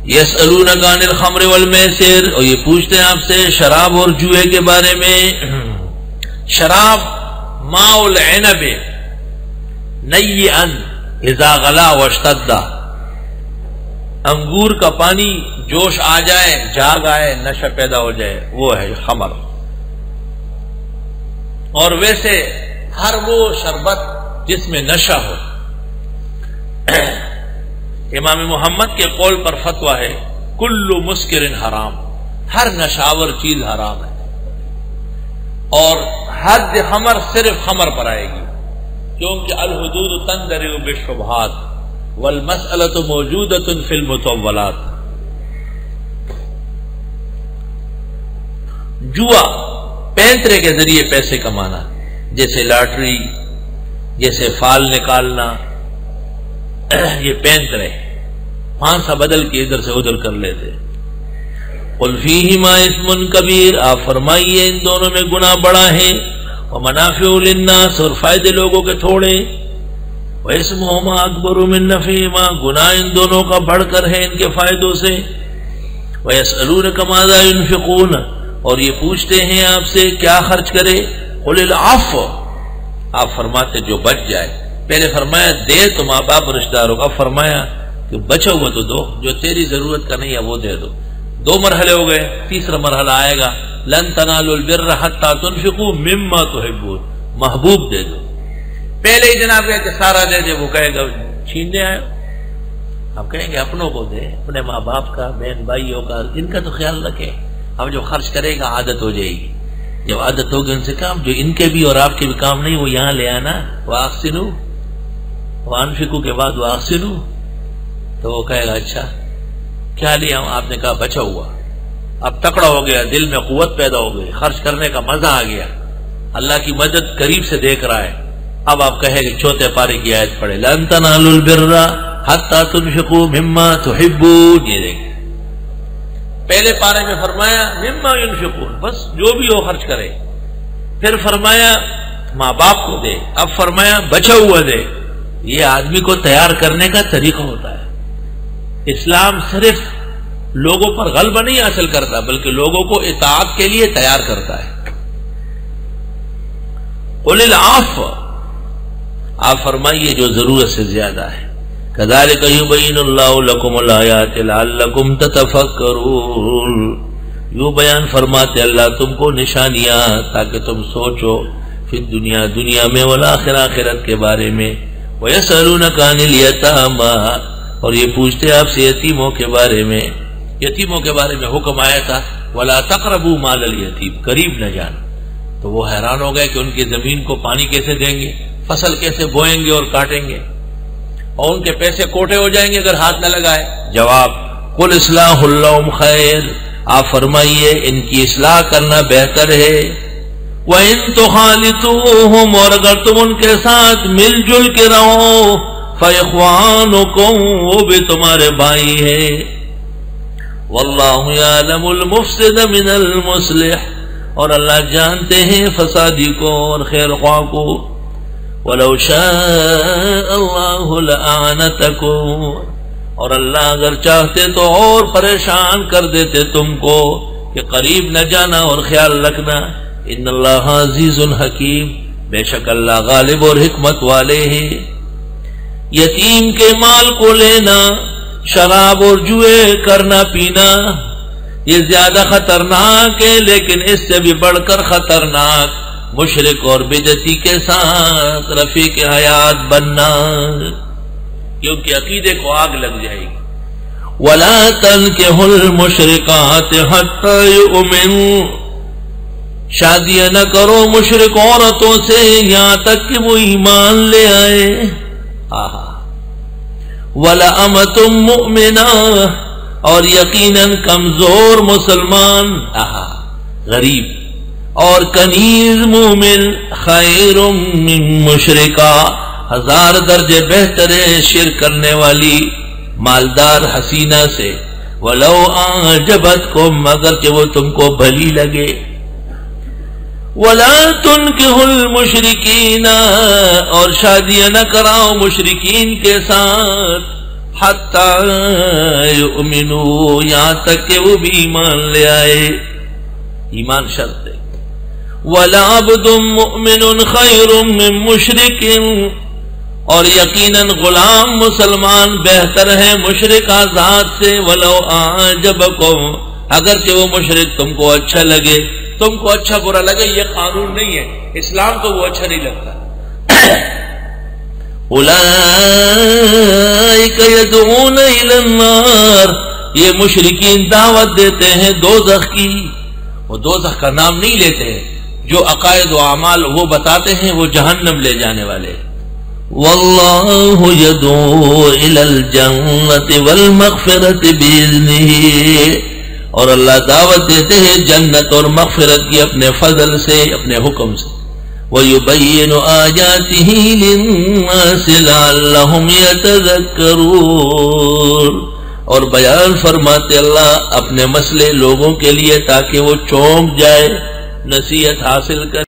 یسألونک عن الخمر والمیسر، اور یہ پوچھتے ہیں آپ سے شراب اور جوئے کے بارے میں۔ شراب ماء العنب نیئا اذا غلا واشتد، انگور کا پانی جوش آ جائے، جاگ آئے، نشہ پیدا ہو جائے، وہ ہے خمر۔ اور ویسے ہر وہ شربت جس میں نشہ ہو، امام محمد کے قول پر فتویٰ ہے کل مسکر حرام، ہر نشاور چیز حرام ہے، اور حد خمر صرف خمر پر آئے گی، کیونکہ الحدود تندرع بالشبہات والمسألۃ موجودۃ فی المطولات۔ جوا پینترے کے ذریعے پیسے کمانا، جیسے لاٹری، جیسے فال نکالنا، یہ پینترے پانسا بدل کے ادھر سے ادھر کر لیتے۔ قل فیہما اسم کبیر، آپ فرمائیے ان دونوں میں گناہ بڑا ہے، ومنافع للناس، اور فائدے لوگوں کے تھوڑے، واسمہما اکبر من نفعہما، گناہ ان دونوں کا بڑھ کر ہے ان کے فائدوں سے۔ ویسألونک ماذا ينفقون، اور یہ پوچھتے ہیں آپ سے کیا خرچ کرے، قل العفو، آپ فرماتے جو بچ جائے۔ پہلے فرمایا دے تو ماں باپ رشتہ داروں کا، فرمایا کہ بچا ہوا تو دو، جو تیری ضرورت کا نہیں ہے وہ دے دو۔ دو مرحلے ہو گئے، تیسرا مرحلہ آئے گا، لن تنالوا البر حتى تنفقوا مما تحبون، محبوب دے دو۔ پہلے ہی جناب کہ سارا دے دے، وہ کہے گا چھیننے آئے، آپ کہیں گے اپنوں کو دے، اپنے ماں باپ کا، بہن بھائیوں کا، ان کا تو خیال رکھے۔ اب جو خرچ کرے گا عادت ہو جائے گی، جب عادت ہوگی ان سے کام، جو ان کے بھی اور آپ کے بھی کام نہیں وہ یہاں لے آنا، واحسنوا وانفقوا کے بعد واحسنوا، تو وہ کہے گا اچھا کیا لیا ہوں، آپ نے کہا بچا ہوا، اب تکڑا ہو گیا، دل میں قوت پیدا ہو گئی، خرچ کرنے کا مزہ آ گیا، اللہ کی مدد قریب سے دیکھ رہا ہے۔ اب آپ کہے کہ چوتھے پارے کی آیت پڑھے، لن تنالوا البر حتى تنفقوا مما تحبون، یہ دیکھیں پہلے پارے میں فرمایا مما ينفقون، بس جو بھی ہو خرچ کرے، پھر فرمایا ماں باپ کو دے، اب فرمایا بچا ہوا دے۔ یہ آدمی کو تیار کرنے کا طریقہ ہوتا ہے۔ اسلام صرف لوگوں پر غلبہ نہیں حاصل کرتا بلکہ لوگوں کو اطاعت کے لیے تیار کرتا ہے۔ قل العفو، آپ فرمائیے جو ضرورت سے زیادہ ہے۔ كذلك يبين الله لكم الآيات لعلكم تتفكرون، یوں بیان فرماتے اللہ تم کو نشانیاں تاکہ تم سوچو، فی الدنیا، دنیا میں، والآخرہ، آخرت کے بارے میں۔ وَيَسْأَلُونَكَ عَنِ الْيَتَامَىٰ، اور یہ پوچھتے آپ سے یتیموں کے بارے میں۔ یتیموں کے بارے میں حکم آیا تھا وَلَا تَقْرَبُوا مَالَ الْيَتِيمِ، قریب نہ جانا، تو وہ حیران ہو گئے کہ ان کی زمین کو پانی کیسے دیں گے، فصل کیسے بوئیں گے اور کاٹیں گے، اور ان کے پیسے کوٹے ہو جائیں گے اگر ہاتھ نہ لگائے۔ جواب قل اصلاح لہم خیر، آپ فرمائیے ان کی اصلاح کرنا بہتر ہے۔ وَإِن تُخَالِطُوهُمْ، اور اگر تم ان کے ساتھ مل جل کے رہو، فَإِخْوَانُكُمْ، وہ بھی تمہارے بھائی ہیں۔ وَاللَّهُ يَعْلَمُ الْمُفْسِدَ مِنَ الْمُصْلِحِ، اور اللہ جانتے ہیں فسادی کو اور خیر خواہ کو۔ وَلَوْ شَاءَ اللَّهُ لَأَعْنَتَكُمْ، اور اللہ اگر چاہتے تو اور پریشان کر دیتے تم کو کہ قریب نہ جانا اور خیال رکھنا۔ ان اللہ عزیز حکیم، بے شک اللہ غالب اور حکمت والے ہیں۔ یتیم کے مال کو لینا، شراب اور جوئے کرنا پینا، یہ زیادہ خطرناک ہے، لیکن اس سے بھی بڑھ کر خطرناک مشرک اور بدعتی کے ساتھ رفیق حیات بننا، کیونکہ عقیدے کو آگ لگ جائے گی۔ وَلَا تَنكِحُوا الْمُشْرِكَاتِ حَتَّى يُؤْمِنُوا، شادیاں نہ کرو مشرک عورتوں سے یہاں تک کہ وہ ایمان لے آئے۔ وَلَأَمَةٌ مُؤْمِنَةٌ، اور یقیناً کمزور مسلمان، غریب اور کنیز مومن، خیر من مشرکہ، 1000 درجے بہتر ہے شرک کرنے والی مالدار حسینہ سے۔ وَلَوْ أَعْجَبَتْكُمْ، اگرچہ وہ تم کو بھلی لگے۔ وَلَا تُنكِحُوا الْمُشْرِكِينَ، اور شادیاں نہ کراؤ مشرکین کے ساتھ۔ حتی یؤمنوا، یہاں تک کہ وہ بھی ایمان لے آئے. ایمان شرط ہے. وَلَعَبْدٌ مُؤْمِنٌ خَيْرٌ مِّن مُشْرِكٍ، اور یقیناً غلام مسلمان بہتر ہے مشرک آزاد سے. وَلَوْ أَعْجَبَكُمْ، اگرچہ وہ مشرک تم کو اچھا لگے، تم کو اچھا برا لگے، یہ قانون نہیں ہے. اسلام کو وہ اچھا نہیں لگتا. اولئک یدعون الی النار، یہ مشرکین دعوت دیتے ہیں دوزخ کی. وہ دوزخ کا نام نہیں لیتے ہیں، جو عقائد و اعمال وہ بتاتے ہیں وہ جہنم لے جانے والے. واللہ یدعو الی الجنۃ والمغفرۃ بإذنہ، اور اللہ دعوت دیتے ہیں جنت اور مغفرت کی اپنے فضل سے، اپنے حکم سے. وَيُبَيِّنُ آيَاتِهِ لِلنَّاسِ لَعَلَّهُمْ يَتَذَكَّرُونَ، اور بیان فرماتے اللہ اپنے مسئلے لوگوں کے لیے تاکہ وہ چونک جائے، نصیحت حاصل کرے.